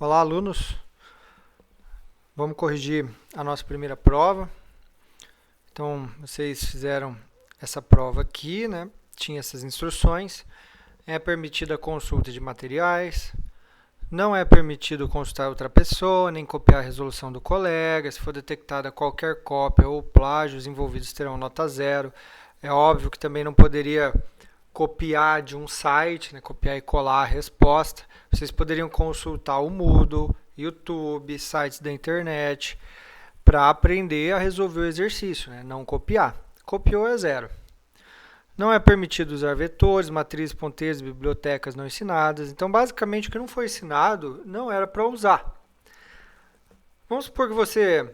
Olá, alunos. Vamos corrigir a nossa primeira prova. Então, vocês fizeram essa prova aqui, né? Tinha essas instruções. É permitida a consulta de materiais. Não é permitido consultar outra pessoa, nem copiar a resolução do colega. Se for detectada qualquer cópia ou plágio, os envolvidos terão nota zero. É óbvio que também não poderia copiar de um site, né? Copiar e colar a resposta. Vocês poderiam consultar o Moodle, YouTube, sites da internet, para aprender a resolver o exercício, né? Não copiar. Copiou é zero. Não é permitido usar vetores, matrizes, ponteiros, bibliotecas não ensinadas. Então, basicamente, o que não foi ensinado não era para usar. Vamos supor que você...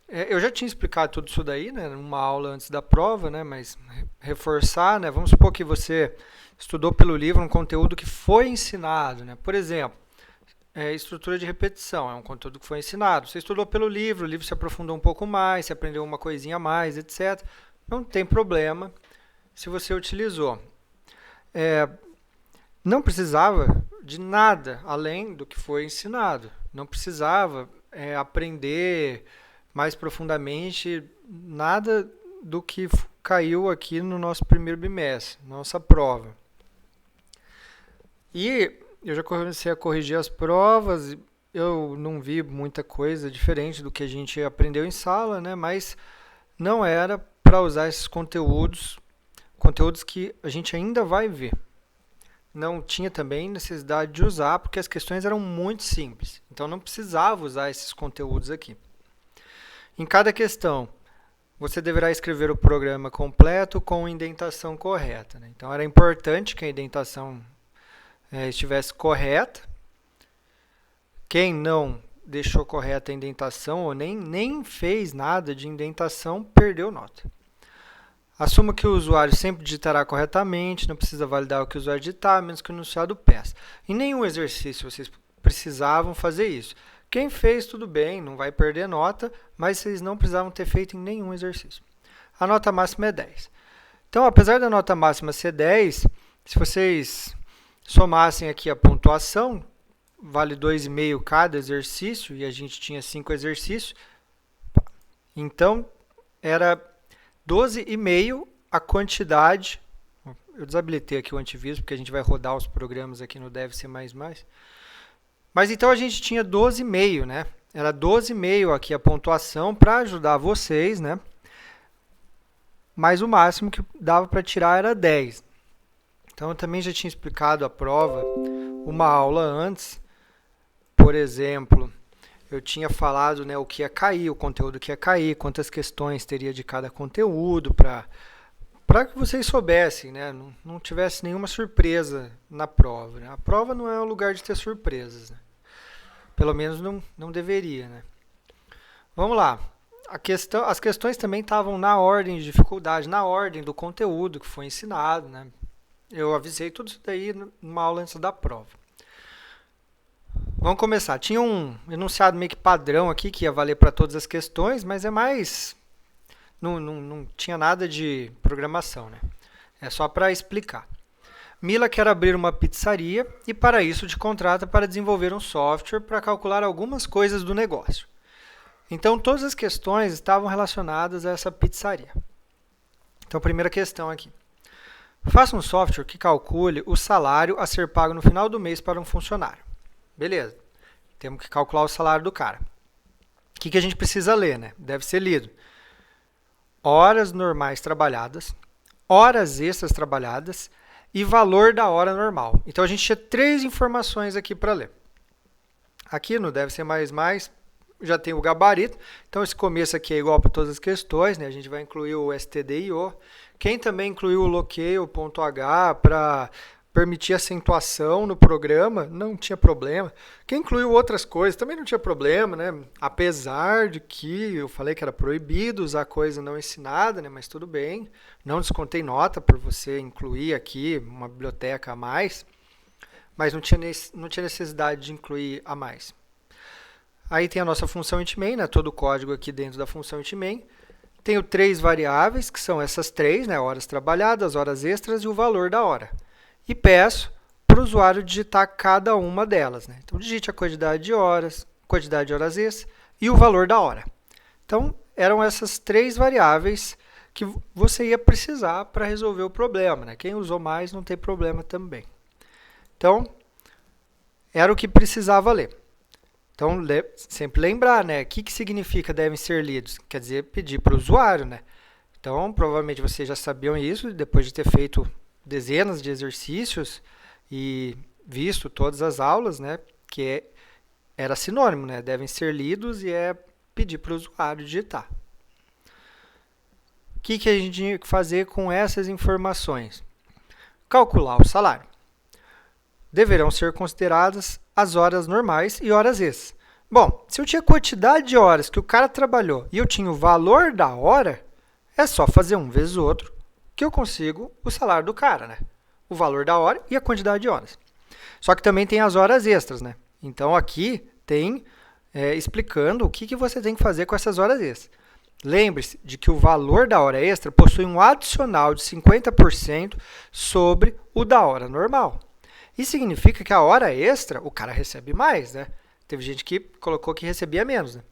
eu já tinha explicado tudo isso daí, né? Numa aula antes da prova, né? Mas reforçar, né? Vamos supor que você estudou pelo livro um conteúdo que foi ensinado, né? Por exemplo, estrutura de repetição, é um conteúdo que foi ensinado. Você estudou pelo livro, o livro se aprofundou um pouco mais, você aprendeu uma coisinha a mais, etc. Não tem problema se você utilizou. Não precisava de nada além do que foi ensinado. Não precisava aprender mais profundamente nada do que caiu aqui no nosso primeiro bimestre, nossa prova. E eu já comecei a corrigir as provas, eu não vi muita coisa diferente do que a gente aprendeu em sala, né? Mas não era para usar esses conteúdos que a gente ainda vai ver. Não tinha também necessidade de usar, porque as questões eram muito simples. Então não precisava usar esses conteúdos aqui. Em cada questão, você deverá escrever o programa completo com indentação correta, né? Então era importante que a indentação estivesse correta. Quem não deixou correta a indentação ou nem fez nada de indentação, perdeu nota. Assuma que o usuário sempre digitará corretamente, não precisa validar o que o usuário digitar, a menos que o enunciado peça. Em nenhum exercício vocês precisavam fazer isso. Quem fez, tudo bem, não vai perder nota, mas vocês não precisavam ter feito em nenhum exercício. A nota máxima é 10. Então, apesar da nota máxima ser 10, se vocês somassem aqui a pontuação, vale 2,5 cada exercício, e a gente tinha 5 exercícios, então era 12,5 a quantidade. Eu desabilitei aqui o antivírus, porque a gente vai rodar os programas aqui no Deve Ser Mais Mais. Mas então a gente tinha 12,5, né? Era 12,5 aqui a pontuação para ajudar vocês, né? Mas o máximo que dava para tirar era 10. Então eu também já tinha explicado a prova uma aula antes. Por exemplo, eu tinha falado, né, o que ia cair, o conteúdo que ia cair, quantas questões teria de cada conteúdo, para que vocês soubessem, né, não tivesse nenhuma surpresa na prova. Né? A prova não é um lugar de ter surpresas. Né? Pelo menos não deveria. Né? Vamos lá. As questões também estavam na ordem de dificuldade, na ordem do conteúdo que foi ensinado. Né? Eu avisei tudo isso daí numa aula antes da prova. Vamos começar. Tinha um enunciado meio que padrão aqui que ia valer para todas as questões, mas é mais... Não tinha nada de programação, né? É só para explicar. Mila quer abrir uma pizzaria e para isso te contrata para desenvolver um software para calcular algumas coisas do negócio. Então todas as questões estavam relacionadas a essa pizzaria. Então primeira questão aqui. Faça um software que calcule o salário a ser pago no final do mês para um funcionário. Beleza, temos que calcular o salário do cara. O que a gente precisa ler, né? Deve ser lido. Horas normais trabalhadas, horas extras trabalhadas e valor da hora normal. Então a gente tinha 3 informações aqui para ler. Aqui no Deve Ser Mais Mais já tem o gabarito. Então esse começo aqui é igual para todas as questões, né? A gente vai incluir o stdio. Quem também incluiu o loqueio, o ponto H para permitir acentuação no programa, não tinha problema. Quem incluiu outras coisas também não tinha problema, né? Apesar de que eu falei que era proibido usar coisa não ensinada, né? Mas tudo bem. Não descontei nota por você incluir aqui uma biblioteca a mais, mas não tinha necessidade de incluir a mais. Aí tem a nossa função int_main, né? Todo o código aqui dentro da função int_main. Tenho 3 variáveis, que são essas 3, né? Horas trabalhadas, horas extras e o valor da hora. E peço para para o usuário digitar cada uma delas, né? Então, digite a quantidade de horas extras e o valor da hora. Então, eram essas 3 variáveis que você ia precisar para resolver o problema, né? Quem usou mais não tem problema também. Então, era o que precisava ler. Então, sempre lembrar, né? O que significa devem ser lidos? Quer dizer, pedir para o usuário, né? Então, provavelmente vocês já sabiam isso, depois de ter feito dezenas de exercícios e visto todas as aulas, né? Era sinônimo, né? Devem ser lidos e é pedir para o usuário digitar. O que a gente tinha que fazer com essas informações? Calcular o salário. Deverão ser consideradas as horas normais e horas extras. Bom, se eu tinha quantidade de horas que o cara trabalhou e eu tinha o valor da hora, é só fazer um vezes o outro que eu consigo o salário do cara, né? O valor da hora e a quantidade de horas. Só que também tem as horas extras, né? Então aqui tem explicando o que você tem que fazer com essas horas extras. Lembre-se de que o valor da hora extra possui um adicional de 50% sobre o da hora normal. Isso significa que a hora extra o cara recebe mais, né? Teve gente que colocou que recebia menos, né?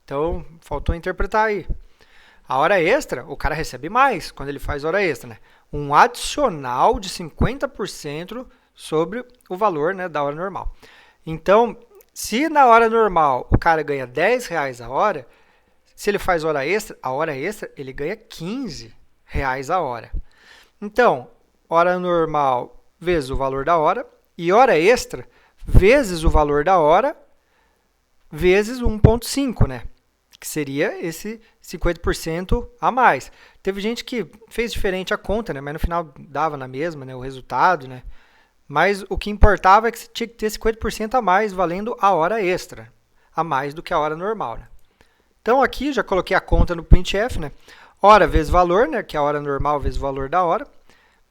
Então, faltou interpretar aí. A hora extra, o cara recebe mais quando ele faz hora extra, né? Um adicional de 50% sobre o valor, né, da hora normal. Então, se na hora normal o cara ganha R$10 a hora, se ele faz hora extra, a hora extra ele ganha R$15 a hora. Então, hora normal vezes o valor da hora e hora extra vezes o valor da hora vezes 1,5, né? Que seria esse 50% a mais. Teve gente que fez diferente a conta, né? Mas no final dava na mesma, né? O resultado, né? Mas o que importava é que você tinha que ter 50% a mais valendo a hora extra, a mais do que a hora normal, né? Então aqui já coloquei a conta no printf, né? Hora vezes valor, né? Que é a hora normal vezes o valor da hora,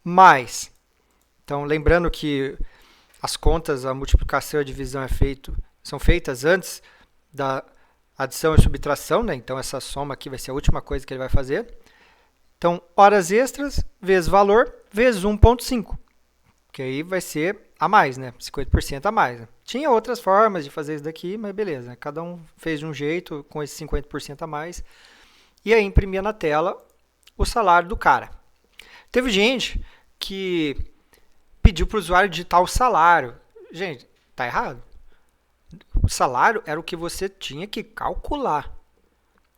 mais. Então lembrando que as contas, a multiplicação e a divisão são feitas antes da adição e subtração, né? Então essa soma aqui vai ser a última coisa que ele vai fazer. Então, horas extras vezes valor vezes 1,5, que aí vai ser a mais, né? 50% a mais. Né? Tinha outras formas de fazer isso daqui, mas beleza. Né? Cada um fez de um jeito com esse 50% a mais. E aí imprimia na tela o salário do cara. Teve gente que pediu para o usuário digitar o salário. Gente, tá errado. O salário era o que você tinha que calcular.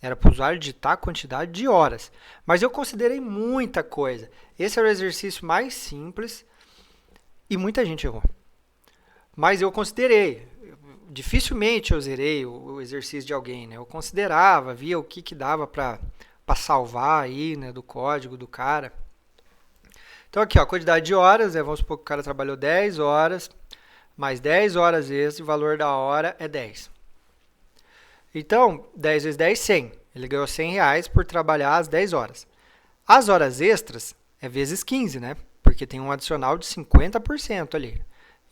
Era para o usuário digitar a quantidade de horas. Mas eu considerei muita coisa. Esse era o exercício mais simples e muita gente errou. Mas eu considerei. Dificilmente eu zerei o exercício de alguém. Né? Eu considerava, via o que dava para salvar aí, né, do código do cara. Então aqui, ó, a quantidade de horas, vamos supor que o cara trabalhou 10 horas, mais 10 horas vezes, o valor da hora é 10. Então, 10 vezes 10, 100. Ele ganhou R$100 por trabalhar as 10 horas. As horas extras é vezes 15, né? Porque tem um adicional de 50% ali.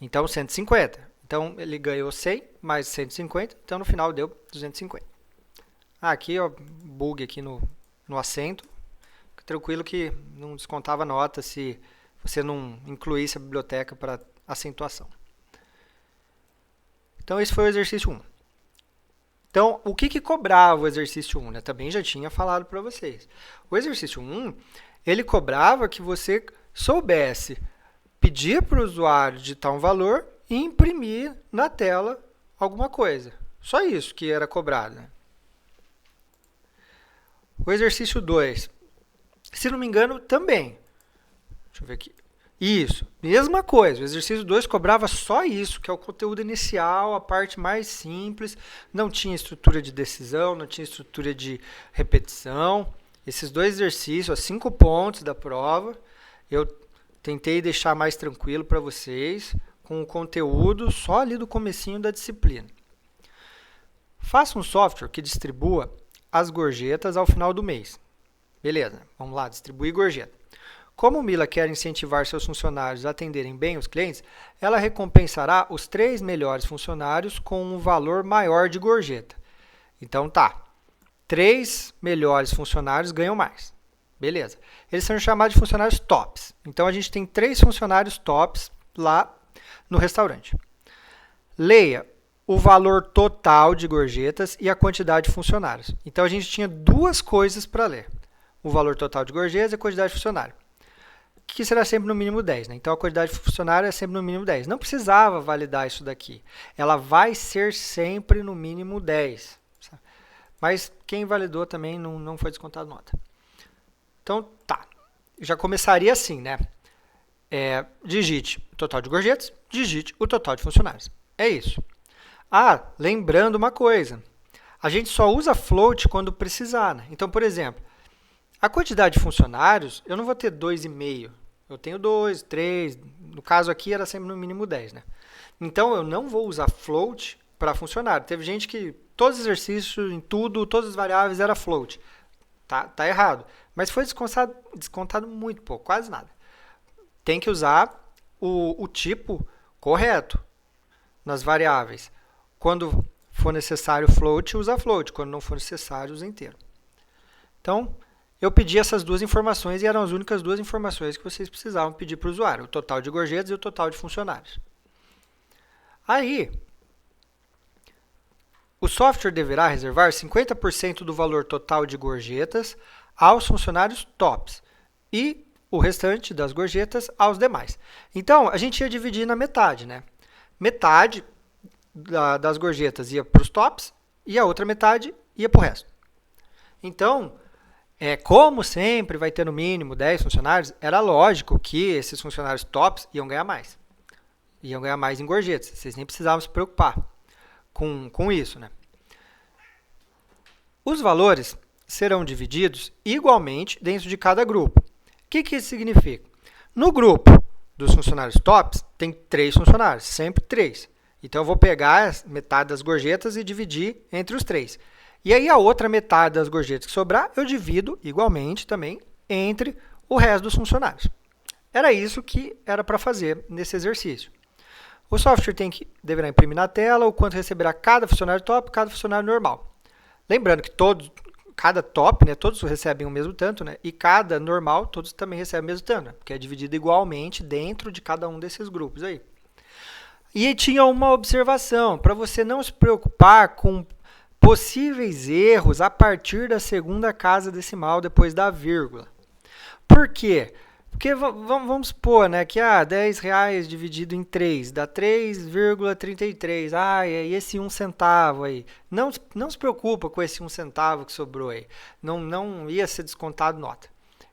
Então, 150. Então, ele ganhou 100 mais 150, então no final deu 250. Aqui, ó, bug aqui no acento. Tranquilo que não descontava nota se você não incluísse a biblioteca para acentuação. Então, esse foi o exercício 1. Então, o que cobrava o exercício 1? Né? Também já tinha falado para vocês. O exercício 1, ele cobrava que você soubesse pedir para o usuário digitar um valor e imprimir na tela alguma coisa. Só isso que era cobrado. Né? O exercício 2, se não me engano, também. Deixa eu ver aqui. Isso, mesma coisa. O exercício 2 cobrava só isso, que é o conteúdo inicial, a parte mais simples. Não tinha estrutura de decisão, não tinha estrutura de repetição. Esses 2 exercícios, os 5 pontos da prova, eu tentei deixar mais tranquilo para vocês, com o conteúdo só ali do comecinho da disciplina. Faça um software que distribua as gorjetas ao final do mês. Beleza, vamos lá, distribuir gorjeta. Como o Mila quer incentivar seus funcionários a atenderem bem os clientes, ela recompensará os 3 melhores funcionários com um valor maior de gorjeta. Então tá, 3 melhores funcionários ganham mais. Beleza. Eles são chamados de funcionários tops. Então a gente tem 3 funcionários tops lá no restaurante. Leia o valor total de gorjetas e a quantidade de funcionários. Então, a gente tinha duas coisas para ler. O valor total de gorjetas e a quantidade de funcionário. Que será sempre no mínimo 10. Né? Então, a quantidade de funcionário é sempre no mínimo 10. Não precisava validar isso daqui. Ela vai ser sempre no mínimo 10. Mas quem validou também não foi descontado nota. Então, tá. Já começaria assim, né? Digite o total de gorjetas, digite o total de funcionários. É isso. Lembrando uma coisa. A gente só usa float quando precisar. Né? Então, por exemplo, a quantidade de funcionários, eu não vou ter 2,5. Eu tenho 2, 3. No caso aqui, era sempre no mínimo 10. Né? Então, eu não vou usar float para funcionário. Teve gente que todos os exercícios, em tudo, todas as variáveis era float. Tá errado. Mas foi descontado muito pouco, quase nada. Tem que usar o tipo correto nas variáveis. Quando for necessário float, usa float. Quando não for necessário, usa inteiro. Então, eu pedi essas duas informações e eram as únicas duas informações que vocês precisavam pedir para o usuário. O total de gorjetas e o total de funcionários. Aí, o software deverá reservar 50% do valor total de gorjetas aos funcionários tops e o restante das gorjetas aos demais. Então, a gente ia dividir na metade, né? Metade das gorjetas ia para os tops e a outra metade ia para o resto. Então, como sempre vai ter no mínimo 10 funcionários, era lógico que esses funcionários tops iam ganhar mais. Iam ganhar mais em gorjetas. Vocês nem precisavam se preocupar com isso, né? Os valores serão divididos igualmente dentro de cada grupo. O que isso significa? No grupo dos funcionários tops, tem 3 funcionários, sempre 3. Então, eu vou pegar metade das gorjetas e dividir entre os 3. E aí, a outra metade das gorjetas que sobrar, eu divido igualmente também entre o resto dos funcionários. Era isso que era para fazer nesse exercício. O software deverá imprimir na tela o quanto receberá cada funcionário top e cada funcionário normal. Lembrando que cada top, né, todos recebem o mesmo tanto, né, e cada normal, todos também recebem o mesmo tanto, né, porque é dividido igualmente dentro de cada um desses grupos aí. E tinha uma observação, para você não se preocupar com possíveis erros a partir da segunda casa decimal depois da vírgula. Por quê? Porque vamos supor, né, que R$10 dividido em 3 dá 3,33. E esse 1 centavo aí. Não se preocupa com esse 1 centavo que sobrou aí. Não ia ser descontado nota.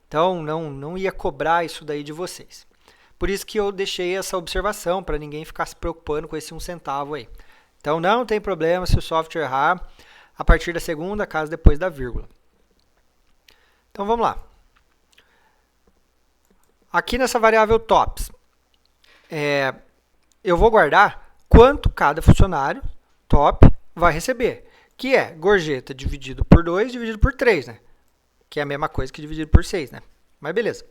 Então, não ia cobrar isso daí de vocês. Por isso que eu deixei essa observação, para ninguém ficar se preocupando com esse 1 centavo aí. Então, não tem problema se o software errar a partir da segunda casa depois da vírgula. Então, vamos lá. Aqui nessa variável tops, eu vou guardar quanto cada funcionário top vai receber, que é gorjeta dividido por 2 dividido por 3, né? Que é a mesma coisa que dividido por 6, né? Mas beleza.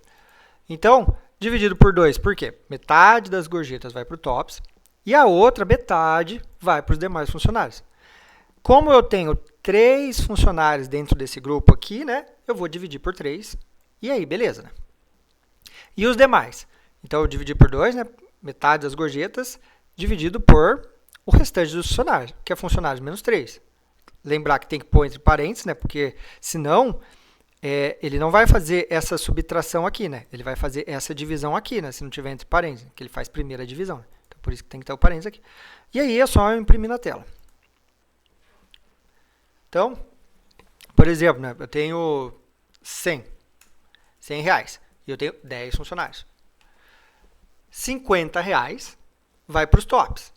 Então, dividido por 2, por quê? Metade das gorjetas vai para o tops e a outra metade vai para os demais funcionários. Como eu tenho 3 funcionários dentro desse grupo aqui, né? Eu vou dividir por 3 e aí, beleza, né? E os demais? Então, eu dividi por 2, né? Metade das gorjetas, dividido por o restante dos funcionários, que é funcionários menos 3. Lembrar que tem que pôr entre parênteses, né? Porque, senão, ele não vai fazer essa subtração aqui, né? Ele vai fazer essa divisão aqui, né? Se não tiver entre parênteses, que ele faz primeiro a divisão. Né? Então, por isso que tem que ter o parênteses aqui. E aí, é só eu imprimir na tela. Então, por exemplo, né? Eu tenho 100 reais. E eu tenho 10 funcionários. R$50 vai para os tops.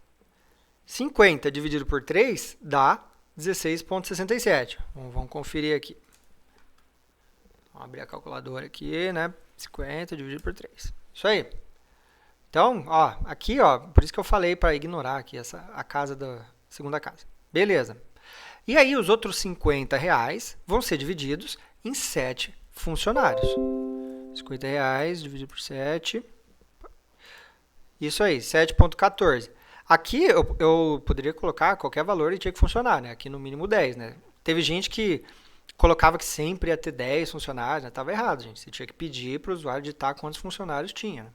50 dividido por 3 dá 16,67. Vamos conferir aqui. Vamos abrir a calculadora aqui, né? 50 dividido por 3. Isso aí. Então, aqui, por isso que eu falei para ignorar aqui a casa da segunda casa. Beleza. E aí, os outros R$50 vão ser divididos em 7 funcionários. R$50 dividido por 7. Isso aí, 7,14. Aqui eu poderia colocar qualquer valor e tinha que funcionar, né? Aqui no mínimo 10, né? Teve gente que colocava que sempre ia ter 10 funcionários, né? Estava errado, gente. Você tinha que pedir para o usuário digitar quantos funcionários tinha.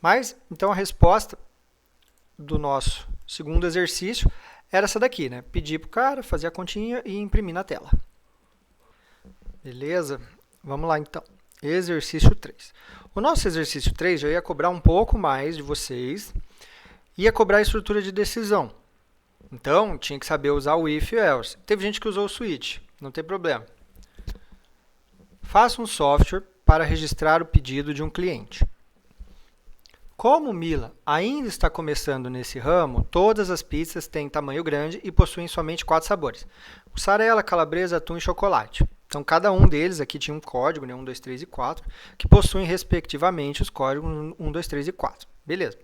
Mas, então a resposta do nosso segundo exercício era essa daqui, né? Pedir para o cara fazer a continha e imprimir na tela. Beleza? Vamos lá então. Exercício 3. O nosso exercício 3 já ia cobrar um pouco mais de vocês, ia cobrar a estrutura de decisão. Então, tinha que saber usar o if e o else. Teve gente que usou o switch, não tem problema. Faça um software para registrar o pedido de um cliente. Como Mila ainda está começando nesse ramo, todas as pizzas têm tamanho grande e possuem somente 4 sabores: mussarela, calabresa, atum e chocolate. Então, cada um deles aqui tinha um código, né, 1, 2, 3 e 4, que possuem, respectivamente, os códigos 1, 2, 3 e 4. Beleza.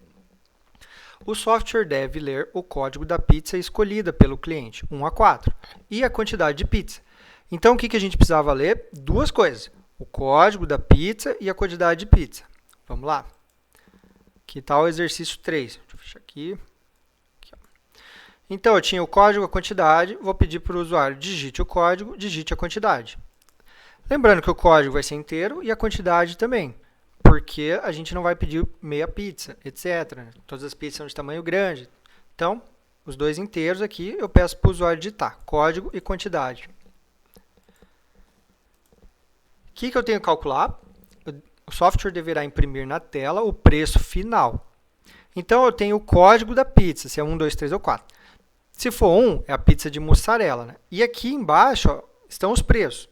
O software deve ler o código da pizza escolhida pelo cliente, 1 a 4, e a quantidade de pizza. Então, o que a gente precisava ler? Duas coisas: o código da pizza e a quantidade de pizza. Vamos lá. Que tal o exercício 3? Deixa eu fechar aqui. Então, eu tinha o código, a quantidade. Vou pedir para o usuário digite o código, digite a quantidade. Lembrando que o código vai ser inteiro e a quantidade também, porque a gente não vai pedir meia pizza, etc. Todas as pizzas são de tamanho grande. Então, os dois inteiros aqui, eu peço para o usuário digitar código e quantidade. O que eu tenho que calcular? O software deverá imprimir na tela o preço final. Então, eu tenho o código da pizza, se é 1, 2, 3 ou 4. Se for 1, é a pizza de mussarela, né? E aqui embaixo, ó, estão os preços.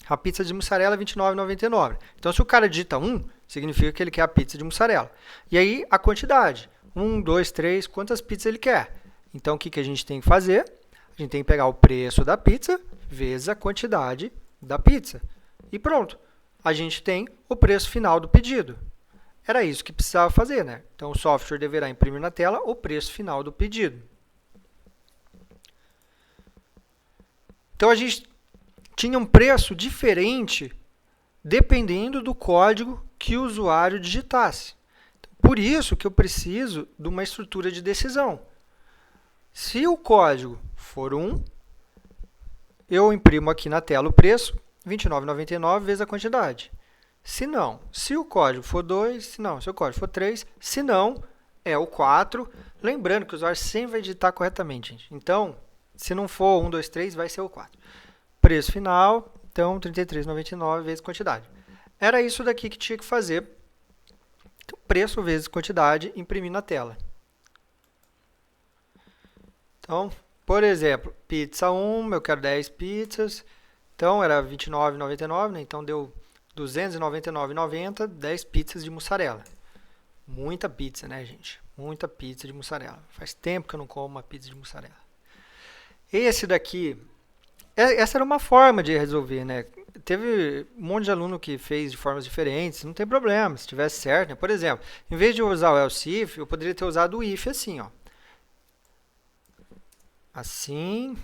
A pizza de mussarela é R$ 29,99. Então, se o cara digita 1, significa que ele quer a pizza de mussarela. E aí, a quantidade. 1, 2, 3, quantas pizzas ele quer. Então, o que a gente tem que fazer? A gente tem que pegar o preço da pizza vezes a quantidade da pizza. E pronto. A gente tem o preço final do pedido. Era isso que precisava fazer, né? Então, o software deverá imprimir na tela o preço final do pedido. Então, a gente tinha um preço diferente dependendo do código que o usuário digitasse. Por isso que eu preciso de uma estrutura de decisão. Se o código for 1, eu imprimo aqui na tela o preço, R$ 29,99 vezes a quantidade. Se não, se o código for 2, se o código for 3, se não, é o 4. Lembrando que o usuário sempre vai digitar corretamente, gente. Então, se não for 1, 2, 3, vai ser o 4. Preço final, então, R$ 33,99 vezes quantidade. Era isso daqui que tinha que fazer. Então, preço vezes quantidade, imprimir na tela. Então, por exemplo, pizza 1, eu quero 10 pizzas. Então, era R$ 29,99, né? Então, deu R$ 299,90, 10 pizzas de mussarela. Muita pizza, né, gente? Muita pizza de mussarela. Faz tempo que eu não como uma pizza de mussarela. Esse daqui, essa era uma forma de resolver, né? Teve um monte de aluno que fez de formas diferentes, não tem problema, se tivesse certo, né? Por exemplo, em vez de eu usar o else if, eu poderia ter usado o if assim, ó. Assim,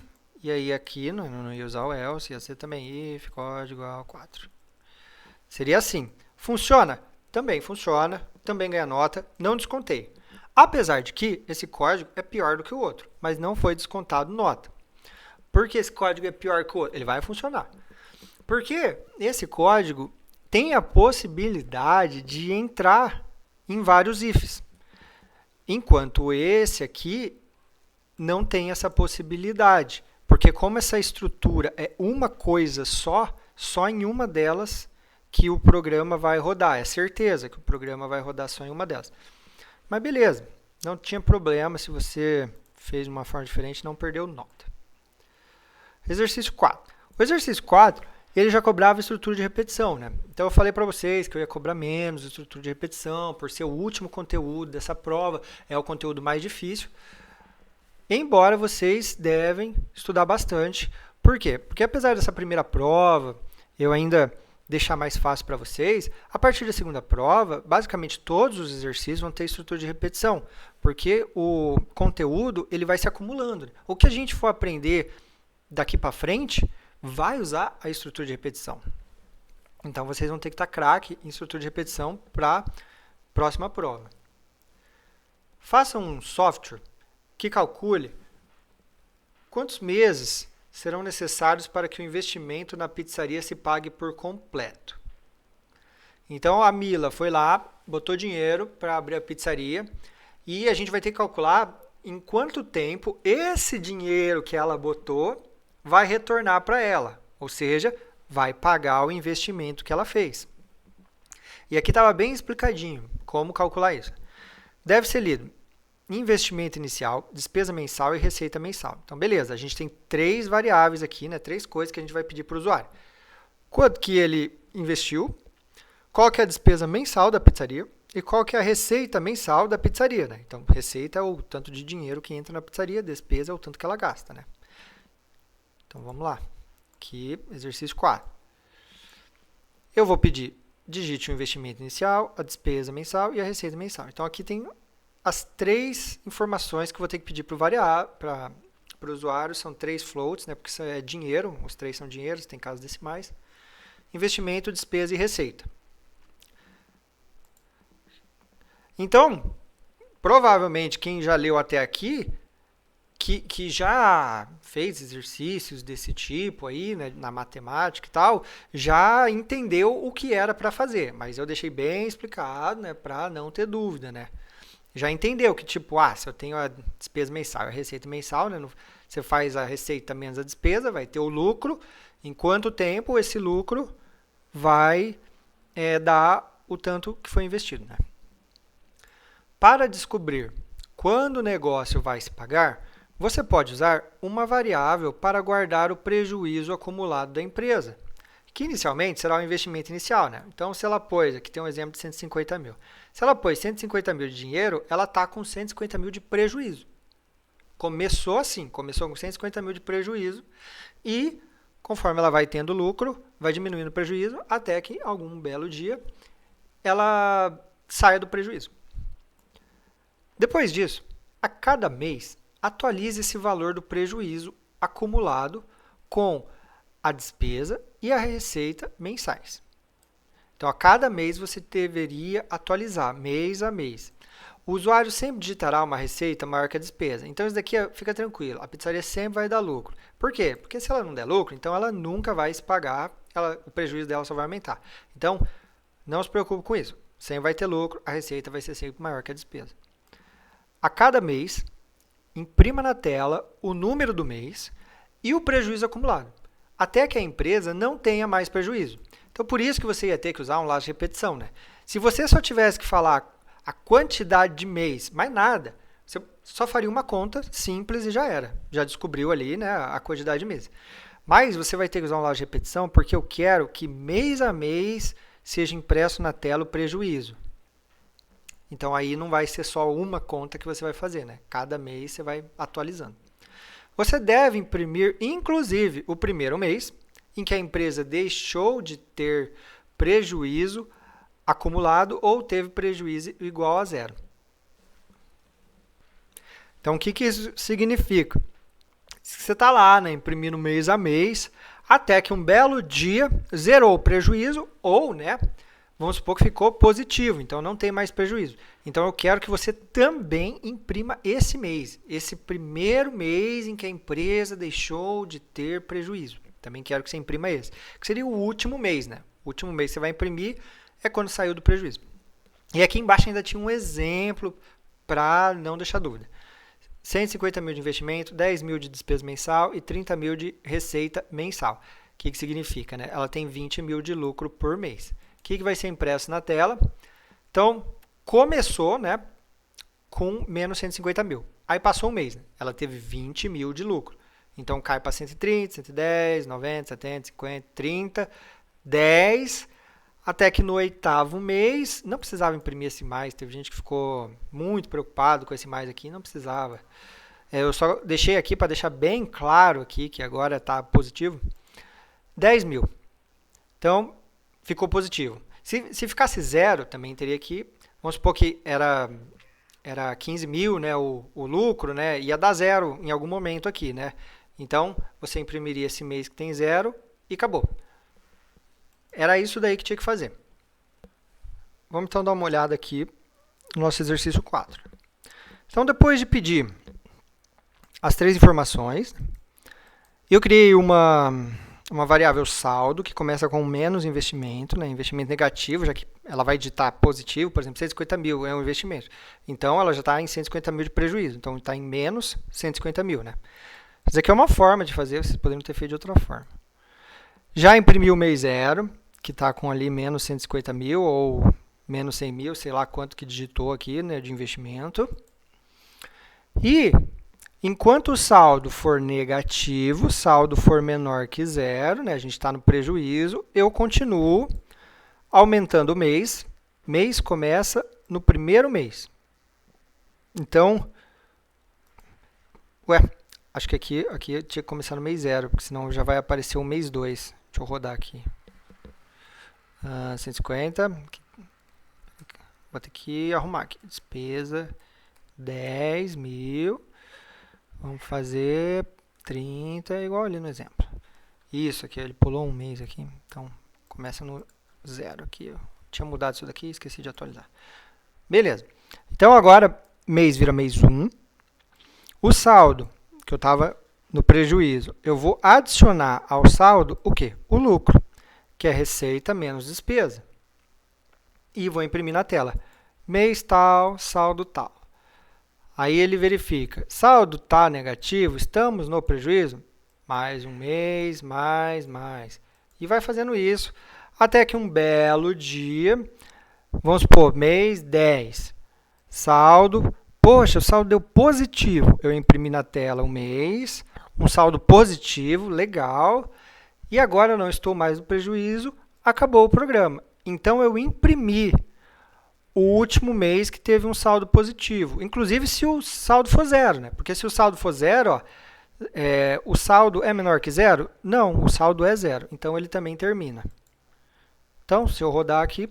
e aí aqui não ia usar o else, ia ser também if, código igual a 4. Seria assim. Funciona? Também funciona, também ganha nota, não descontei. Apesar de que esse código é pior do que o outro, mas não foi descontado nota. Por que esse código é pior que o outro? Ele vai funcionar. Porque esse código tem a possibilidade de entrar em vários ifs. Enquanto esse aqui não tem essa possibilidade. Porque como essa estrutura é uma coisa só em uma delas que o programa vai rodar. É certeza que o programa vai rodar só em uma delas. Mas beleza, não tinha problema se você fez de uma forma diferente, não perdeu nota. Exercício 4. O exercício 4, ele já cobrava estrutura de repetição, né? Então eu falei para vocês que eu ia cobrar menos estrutura de repetição, por ser o último conteúdo dessa prova, é o conteúdo mais difícil. Embora vocês devem estudar bastante. Por quê? Porque apesar dessa primeira prova, eu ainda deixar mais fácil para vocês, a partir da segunda prova, basicamente todos os exercícios vão ter estrutura de repetição, porque o conteúdo ele vai se acumulando. O que a gente for aprender daqui para frente vai usar a estrutura de repetição. Então, vocês vão ter que estar craque em estrutura de repetição para a próxima prova. Faça um software que calcule quantos meses serão necessários para que o investimento na pizzaria se pague por completo. Então, a Mila foi lá, botou dinheiro para abrir a pizzaria e a gente vai ter que calcular em quanto tempo esse dinheiro que ela botou vai retornar para ela, ou seja, vai pagar o investimento que ela fez. E aqui estava bem explicadinho como calcular isso. Deve ser lido investimento inicial, despesa mensal e receita mensal. Então, beleza, a gente tem 3 variáveis aqui, né? 3 coisas que a gente vai pedir para o usuário. Quanto que ele investiu, qual que é a despesa mensal da pizzaria e qual que é a receita mensal da pizzaria, né? Então, receita é o tanto de dinheiro que entra na pizzaria, despesa é o tanto que ela gasta, né? Então, vamos lá. Aqui, exercício 4. Eu vou pedir, digite o investimento inicial, a despesa mensal e a receita mensal. Então, aqui tem as 3 informações que eu vou ter que pedir para o usuário. São 3 floats, né? Porque isso é dinheiro, os 3 são dinheiros, tem casas decimais. Investimento, despesa e receita. Então, provavelmente quem já leu até aqui, que já fez exercícios desse tipo aí, né, na matemática e tal, já entendeu o que era para fazer. Mas eu deixei bem explicado, né, para não ter dúvida, né? Já entendeu que, tipo, se eu tenho a despesa mensal e a receita mensal, né, você faz a receita menos a despesa, vai ter o lucro. Em quanto tempo esse lucro vai dar o tanto que foi investido, né? Para descobrir quando o negócio vai se pagar, você pode usar uma variável para guardar o prejuízo acumulado da empresa, que inicialmente será o investimento inicial, né? Então, se ela pôs, aqui tem um exemplo de 150 mil. Se ela pôs 150 mil de dinheiro, ela está com 150 mil de prejuízo. Começou assim, começou com 150 mil de prejuízo e, conforme ela vai tendo lucro, vai diminuindo o prejuízo até que, algum belo dia, ela saia do prejuízo. Depois disso, a cada mês, atualize esse valor do prejuízo acumulado com a despesa e a receita mensais. Então, a cada mês você deveria atualizar, mês a mês. O usuário sempre digitará uma receita maior que a despesa. Então, isso daqui fica tranquilo, a pizzaria sempre vai dar lucro. Por quê? Porque se ela não der lucro, então ela nunca vai se pagar, o prejuízo dela só vai aumentar. Então, não se preocupe com isso. Sempre vai ter lucro, a receita vai ser sempre maior que a despesa. A cada mês, imprima na tela o número do mês e o prejuízo acumulado, até que a empresa não tenha mais prejuízo. Então, por isso que você ia ter que usar um laço de repetição, né? Se você só tivesse que falar a quantidade de mês, mais nada, você só faria uma conta simples e já era. Já descobriu ali, né, a quantidade de meses. Mas você vai ter que usar um laço de repetição porque eu quero que mês a mês seja impresso na tela o prejuízo. Então, aí não vai ser só uma conta que você vai fazer, né? Cada mês você vai atualizando. Você deve imprimir, inclusive, o primeiro mês, em que a empresa deixou de ter prejuízo acumulado ou teve prejuízo igual a 0. Então, o que isso significa? Você está lá, né, imprimindo mês a mês, até que um belo dia zerou o prejuízo ou, né, vamos supor que ficou positivo, então não tem mais prejuízo. Então, eu quero que você também imprima esse mês, esse primeiro mês em que a empresa deixou de ter prejuízo. Também quero que você imprima esse, que seria o último mês, né? O último mês que você vai imprimir é quando saiu do prejuízo. E aqui embaixo ainda tinha um exemplo para não deixar dúvida. 150 mil de investimento, 10 mil de despesa mensal e 30 mil de receita mensal. O que significa, né? Ela tem 20 mil de lucro por mês. O que vai ser impresso na tela? Então, começou, né, com menos 150 mil. Aí passou um mês, né? Ela teve 20 mil de lucro. Então, cai para 130, 110, 90, 70, 50, 30, 10, até que no 8º mês, não precisava imprimir esse mais, teve gente que ficou muito preocupado com esse mais aqui, não precisava. Eu só deixei aqui para deixar bem claro aqui, que agora está positivo, 10 mil. Então, ficou positivo. Se ficasse 0, também teria que, vamos supor que era 15 mil, né, o lucro, né, ia dar 0 em algum momento aqui, né? Então, você imprimiria esse mês que tem 0 e acabou. Era isso daí que tinha que fazer. Vamos então dar uma olhada aqui no nosso exercício 4. Então, depois de pedir as 3 informações, eu criei uma uma variável saldo, que começa com menos investimento, né? Investimento negativo, já que ela vai digitar positivo, por exemplo, 150 mil é um investimento. Então, ela já está em 150 mil de prejuízo. Então, está em menos 150 mil, né? Isso aqui é uma forma de fazer, vocês poderiam ter feito de outra forma. Já imprimiu o mês zero, que está com ali menos 150 mil ou menos 100 mil, sei lá quanto que digitou aqui, né, de investimento. E enquanto o saldo for negativo, saldo for menor que zero, né, a gente está no prejuízo, eu continuo aumentando o mês. Mês começa no primeiro mês. Então, acho que aqui eu tinha que começar no mês zero, porque senão já vai aparecer o mês 2. Deixa eu rodar aqui. 150. Vou ter que arrumar aqui. Despesa 10 mil. Vamos fazer 30, igual ali no exemplo. Isso aqui, ele pulou um mês aqui. Então, começa no zero aqui. Eu tinha mudado isso daqui, esqueci de atualizar. Beleza. Então, agora, mês vira mês 1. O saldo, que eu estava no prejuízo, eu vou adicionar ao saldo o quê? O lucro, que é receita menos despesa. E vou imprimir na tela. Mês tal, saldo tal. Aí ele verifica, saldo está negativo, estamos no prejuízo? Mais um mês, mais. E vai fazendo isso até que um belo dia, vamos supor, mês 10, saldo, poxa, o saldo deu positivo. Eu imprimi na tela um mês, um saldo positivo, legal, e agora eu não estou mais no prejuízo, acabou o programa. Então eu imprimi o último mês que teve um saldo positivo, inclusive se o saldo for zero, né? Porque se o saldo for zero, o saldo é menor que zero? Não, o saldo é zero, então ele também termina. Então, se eu rodar aqui,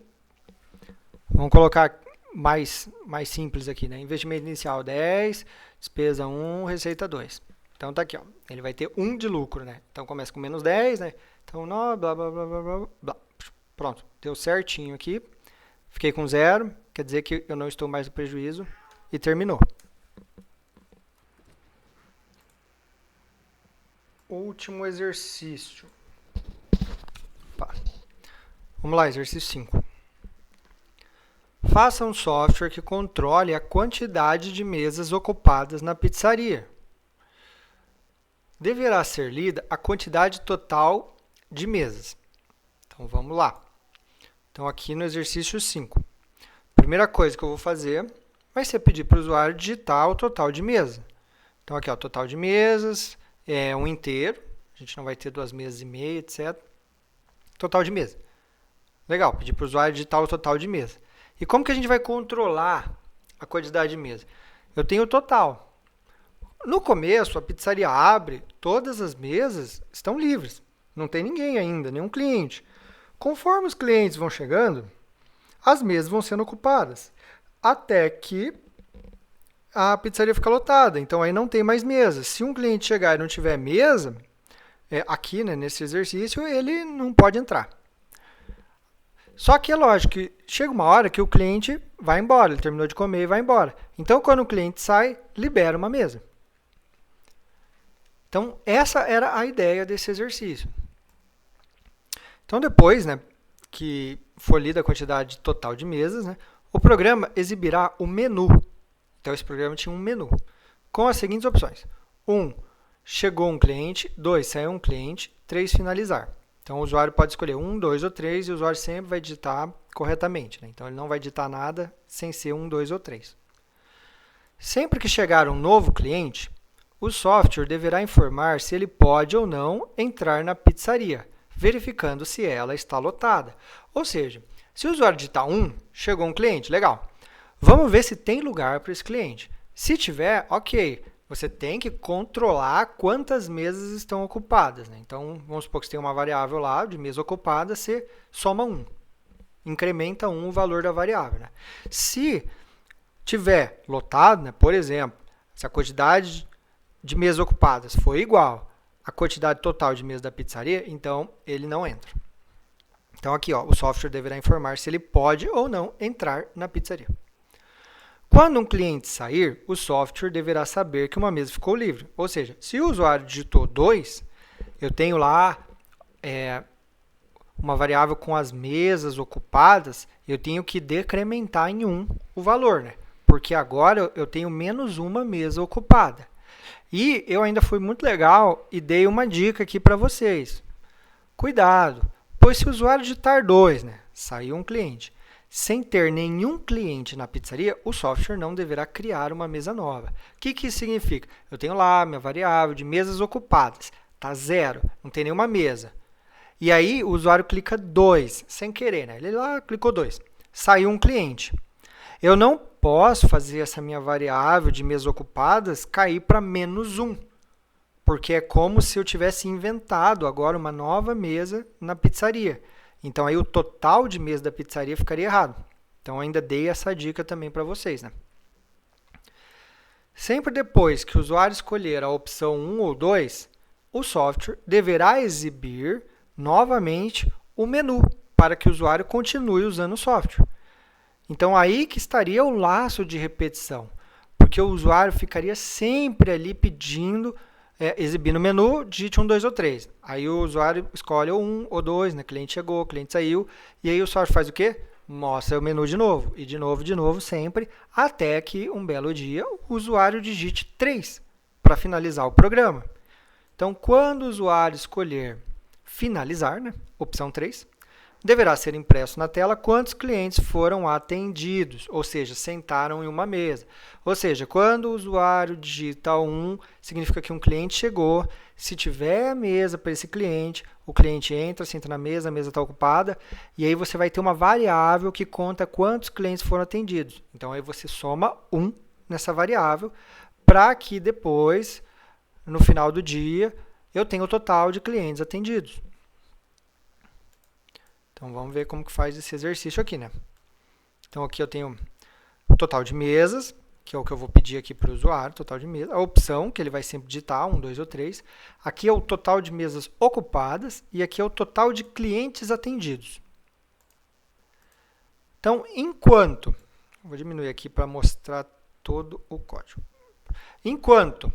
vamos colocar mais simples aqui, né? Investimento inicial 10, despesa 1, receita 2. Então tá aqui, ó. Ele vai ter 1 de lucro, né? Então começa com menos 10, né? Então, blá, blá, blá, blá, blá, blá. Pronto, deu certinho aqui. Fiquei com 0, quer dizer que eu não estou mais no prejuízo e terminou. Último exercício. Opa. Vamos lá, exercício 5. Faça um software que controle a quantidade de mesas ocupadas na pizzaria. Deverá ser lida a quantidade total de mesas. Então, vamos lá. Então, aqui no exercício 5. Primeira coisa que eu vou fazer vai ser pedir para o usuário digitar o total de mesas. Então, aqui, ó, total de mesas, é um inteiro. A gente não vai ter 2 mesas e meia, etc. Total de mesas. Legal, pedir para o usuário digitar o total de mesas. E como que a gente vai controlar a quantidade de mesas? Eu tenho o total. No começo, a pizzaria abre, todas as mesas estão livres. Não tem ninguém ainda, nenhum cliente. Conforme os clientes vão chegando, as mesas vão sendo ocupadas, até que a pizzaria fica lotada. Então, aí não tem mais mesa. Se um cliente chegar e não tiver mesa, aqui, né, nesse exercício, ele não pode entrar. Só que é lógico que chega uma hora que o cliente vai embora, ele terminou de comer e vai embora. Então, quando o cliente sai, libera uma mesa. Então, essa era a ideia desse exercício. Então, depois, né, que for lida a quantidade total de mesas, né, o programa exibirá o menu. Então, esse programa tinha um menu com as seguintes opções. 1. Chegou um cliente. 2. Saiu um cliente. 3. Finalizar. Então, o usuário pode escolher 1, 2 ou 3 e o usuário sempre vai digitar corretamente, né? Então, ele não vai digitar nada sem ser 1, 2 ou 3. Sempre que chegar um novo cliente, o software deverá informar se ele pode ou não entrar na pizzaria, verificando se ela está lotada. Ou seja, se o usuário digitar 1, chegou um cliente, legal. Vamos ver se tem lugar para esse cliente. Se tiver, ok. Você tem que controlar quantas mesas estão ocupadas, né? Então, vamos supor que você tem uma variável lá de mesa ocupada, você soma 1. Incrementa 1 o valor da variável, né? Se tiver lotado, né, por exemplo, se a quantidade de mesas ocupadas for igual à quantidade total de mesas da pizzaria, então ele não entra. Então, aqui, ó, o software deverá informar se ele pode ou não entrar na pizzaria. Quando um cliente sair, o software deverá saber que uma mesa ficou livre. Ou seja, se o usuário digitou 2, eu tenho lá uma variável com as mesas ocupadas, eu tenho que decrementar em 1 o valor, né? Porque agora eu tenho menos uma mesa ocupada. E eu ainda fui muito legal e dei uma dica aqui para vocês. Cuidado, pois se o usuário digitar 2, né, saiu um cliente, sem ter nenhum cliente na pizzaria, o software não deverá criar uma mesa nova. O que isso significa? Eu tenho lá minha variável de mesas ocupadas, está 0, não tem nenhuma mesa. E aí o usuário clica 2, sem querer, né? Ele lá clicou 2, saiu um cliente. Eu não posso fazer essa minha variável de mesas ocupadas cair para menos 1, porque é como se eu tivesse inventado agora uma nova mesa na pizzaria. Então, aí o total de mesa da pizzaria ficaria errado. Então, ainda dei essa dica também para vocês, né? Sempre depois que o usuário escolher a opção 1 ou 2, o software deverá exibir novamente o menu para que o usuário continue usando o software. Então, aí que estaria o laço de repetição, porque o usuário ficaria sempre ali pedindo, exibindo o menu, digite 1, 2 ou 3. Aí o usuário escolhe o 1 ou 2, né? Cliente chegou, cliente saiu, e aí o software faz o quê? Mostra o menu de novo, e de novo, sempre, até que um belo dia o usuário digite 3 para finalizar o programa. Então, quando o usuário escolher finalizar, né? Opção 3, deverá ser impresso na tela quantos clientes foram atendidos, ou seja, sentaram em uma mesa. Ou seja, quando o usuário digita 1, significa que um cliente chegou. Se tiver a mesa para esse cliente, o cliente entra, senta na mesa, a mesa está ocupada, e aí você vai ter uma variável que conta quantos clientes foram atendidos. Então, aí você soma 1 nessa variável, para que depois, no final do dia, eu tenha o total de clientes atendidos. Então, vamos ver como que faz esse exercício aqui, né? Então, aqui eu tenho o total de mesas, que é o que eu vou pedir aqui para o usuário, total de mesas. A opção, que ele vai sempre digitar, 1, 2 ou 3. Aqui é o total de mesas ocupadas e aqui é o total de clientes atendidos. Então, enquanto... Vou diminuir aqui para mostrar todo o código. Enquanto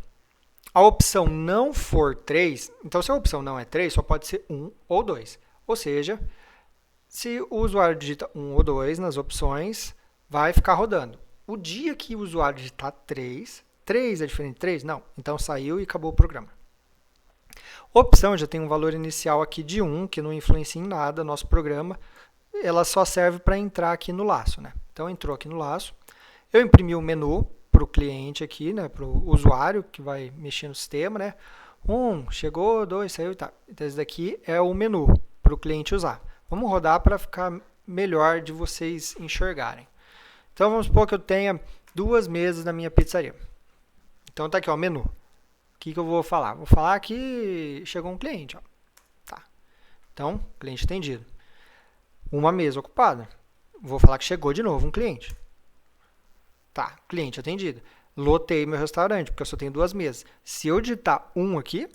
a opção não for 3, então se a opção não é 3, só pode ser 1 ou 2. Ou seja... Se o usuário digita 1 ou 2 nas opções, vai ficar rodando. O dia que o usuário digitar 3, 3 é diferente de 3? Não. Então, saiu e acabou o programa. Opção já tem um valor inicial aqui de 1, que não influencia em nada nosso programa. Ela só serve para entrar aqui no laço, né? Então, entrou aqui no laço. Eu imprimi o menu para o cliente aqui, né? Para o usuário que vai mexer no sistema, né? 1, chegou, 2, saiu e tá. Então, esse daqui é o menu para o cliente usar. Vamos rodar para ficar melhor de vocês enxergarem. Então, vamos supor que eu tenha 2 mesas na minha pizzaria. Então, está aqui, ó, o menu. O que eu vou falar? Vou falar que chegou um cliente. Ó. Tá. Então, cliente atendido. Uma mesa ocupada. Vou falar que chegou de novo um cliente. Tá, cliente atendido. Lotei meu restaurante, porque eu só tenho 2 mesas. Se eu digitar 1 aqui,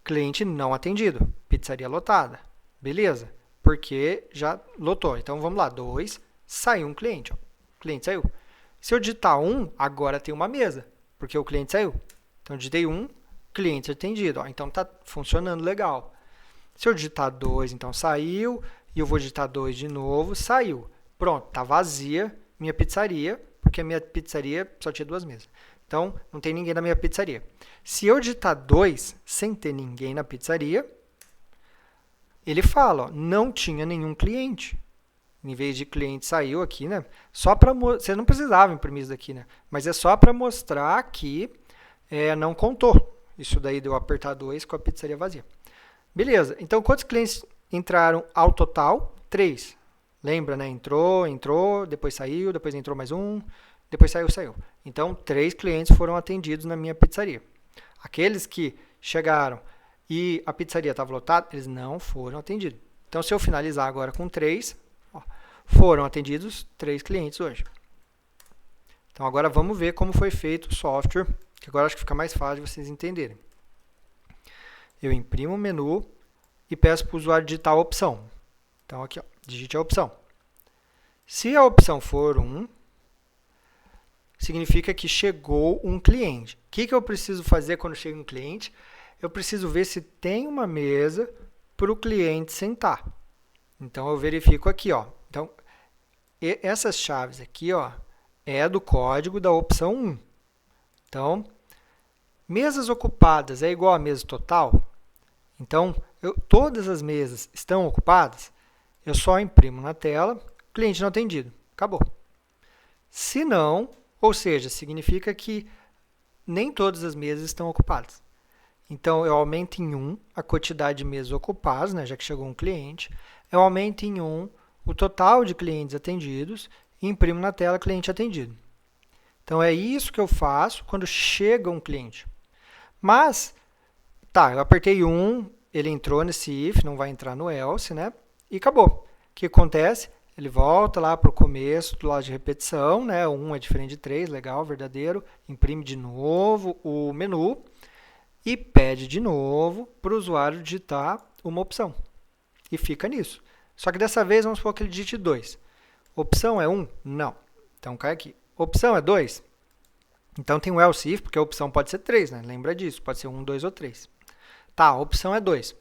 cliente não atendido. Pizzaria lotada. Beleza? Porque já lotou. Então, vamos lá. 2, saiu um cliente. Ó. O cliente saiu. Se eu digitar 1, agora tem uma mesa, porque o cliente saiu. Então, eu digitei 1, cliente atendido. Ó. Então, está funcionando legal. Se eu digitar 2, então saiu. E eu vou digitar 2 de novo, saiu. Pronto, está vazia minha pizzaria, porque a minha pizzaria só tinha 2 mesas. Então, não tem ninguém na minha pizzaria. Se eu digitar 2, sem ter ninguém na pizzaria, ele fala, ó, não tinha nenhum cliente. Em vez de cliente saiu aqui, né? Só para você não precisava imprimir isso daqui, né? Mas é só para mostrar que não contou. Isso daí deu apertar 2 com a pizzaria vazia. Beleza. Então, quantos clientes entraram ao total? 3. Lembra, né? Entrou, depois saiu, depois entrou mais um, depois saiu. Então, 3 clientes foram atendidos na minha pizzaria. Aqueles que chegaram e a pizzaria estava lotada, eles não foram atendidos. Então, se eu finalizar agora com 3, ó, foram atendidos 3 clientes hoje. Então, agora vamos ver como foi feito o software, que agora acho que fica mais fácil de vocês entenderem. Eu imprimo o menu e peço para o usuário digitar a opção. Então, aqui, ó, digite a opção. Se a opção for 1, significa que chegou um cliente. O que eu preciso fazer quando chega um cliente? Eu preciso ver se tem uma mesa para o cliente sentar. Então, eu verifico aqui, ó. Então, essas chaves aqui, ó, é do código da opção 1. Então, mesas ocupadas é igual a mesa total? Então, todas as mesas estão ocupadas? Eu só imprimo na tela, cliente não atendido. Acabou. Se não, ou seja, significa que nem todas as mesas estão ocupadas. Então, eu aumento em 1 a quantidade de mesas ocupadas, né, já que chegou um cliente. Eu aumento em 1 o total de clientes atendidos e imprimo na tela cliente atendido. Então, é isso que eu faço quando chega um cliente. Mas, tá, eu apertei 1, ele entrou nesse if, não vai entrar no else, né? E acabou. O que acontece? Ele volta lá para o começo do lado de repetição, né? 1 é diferente de 3, legal, verdadeiro. Imprime de novo o menu e pede de novo para o usuário digitar uma opção. E fica nisso. Só que dessa vez, vamos supor que ele digite 2. Opção é 1? Não. Então, cai aqui. Opção é 2? Então, tem o else if, porque a opção pode ser 3, né? Lembra disso, pode ser 1, 2 ou 3. Tá, a opção é 2.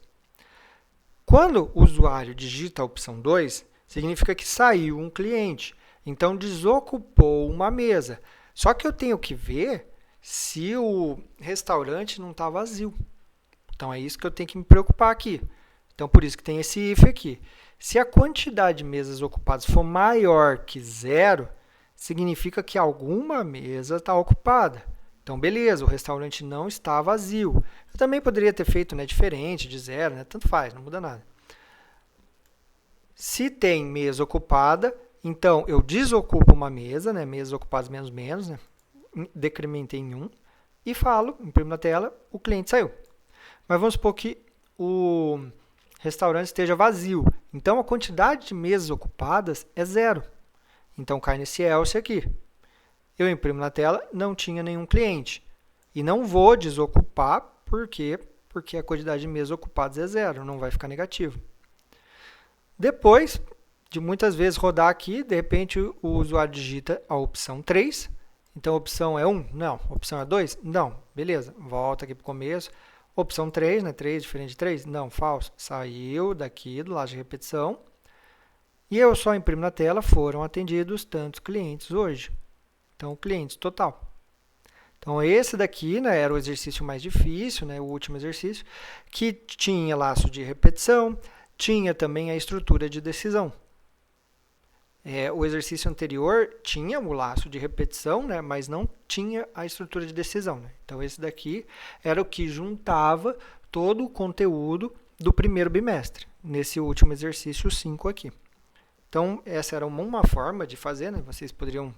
Quando o usuário digita a opção 2, significa que saiu um cliente. Então, desocupou uma mesa. Só que eu tenho que ver se o restaurante não está vazio. Então, é isso que eu tenho que me preocupar aqui. Então, por isso que tem esse if aqui. Se a quantidade de mesas ocupadas for maior que 0, significa que alguma mesa está ocupada. Então, beleza, o restaurante não está vazio. Eu também poderia ter feito, né, diferente, de 0, né, tanto faz, não muda nada. Se tem mesa ocupada, então eu desocupo uma mesa, né, mesas ocupadas menos menos, né, decrementei em 1, e falo, imprimo na tela, o cliente saiu. Mas vamos supor que o restaurante esteja vazio. Então, a quantidade de mesas ocupadas é 0. Então, cai nesse else aqui. Eu imprimo na tela, não tinha nenhum cliente. E não vou desocupar, por quê? Porque a quantidade de mesas ocupadas é 0, não vai ficar negativo. Depois de muitas vezes rodar aqui, de repente o usuário digita a opção 3. Então, a opção é 1? Não. A opção é 2? Não. Beleza, volta aqui para o começo. Opção 3, né? 3 diferente de 3? Não, falso. Saiu daqui do lado de repetição. E eu só imprimo na tela, foram atendidos tantos clientes hoje. Então, clientes total. Então, esse daqui, né, era o exercício mais difícil, né, o último exercício, que tinha laço de repetição, tinha também a estrutura de decisão. O exercício anterior tinha o laço de repetição, né, mas não tinha a estrutura de decisão. Né? Então, esse daqui era o que juntava todo o conteúdo do primeiro bimestre, nesse último exercício 5 aqui. Então, essa era uma forma de fazer, né? Vocês poderiam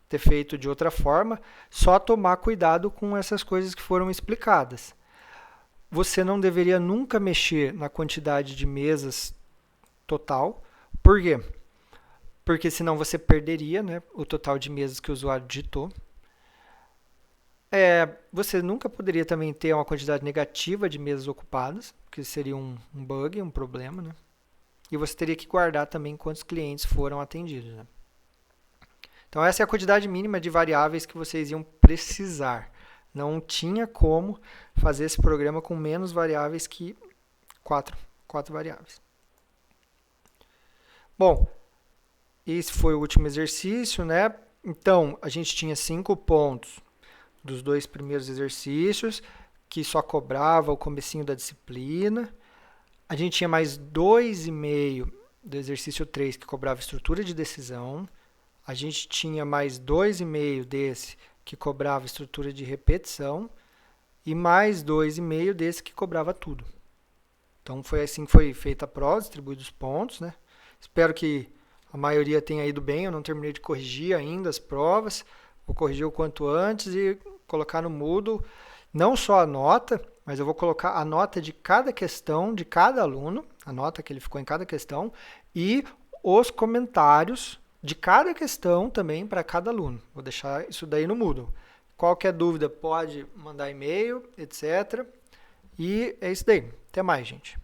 ter feito de outra forma, só tomar cuidado com essas coisas que foram explicadas. Você não deveria nunca mexer na quantidade de mesas total. Por quê? Porque senão você perderia, né, o total de mesas que o usuário digitou. Você nunca poderia também ter uma quantidade negativa de mesas ocupadas, porque seria um bug, um problema, né? E você teria que guardar também quantos clientes foram atendidos, né? Então, essa é a quantidade mínima de variáveis que vocês iam precisar. Não tinha como fazer esse programa com menos variáveis que 4 variáveis. Bom, esse foi o último exercício, né? Então, a gente tinha 5 pontos dos 2 primeiros exercícios, que só cobrava o comecinho da disciplina. A gente tinha mais 2,5 do exercício 3, que cobrava estrutura de decisão. A gente tinha mais 2,5 desse, que cobrava estrutura de repetição. E mais 2,5 desse, que cobrava tudo. Então, foi assim que foi feita a prova, distribuídos os pontos, né? Espero que a maioria tenha ido bem. Eu não terminei de corrigir ainda as provas. Vou corrigir o quanto antes e colocar no Moodle não só a nota, mas eu vou colocar a nota de cada questão, de cada aluno, a nota que ele ficou em cada questão, e os comentários de cada questão também para cada aluno. Vou deixar isso daí no Moodle. Qualquer dúvida pode mandar e-mail, etc. E é isso daí. Até mais, gente.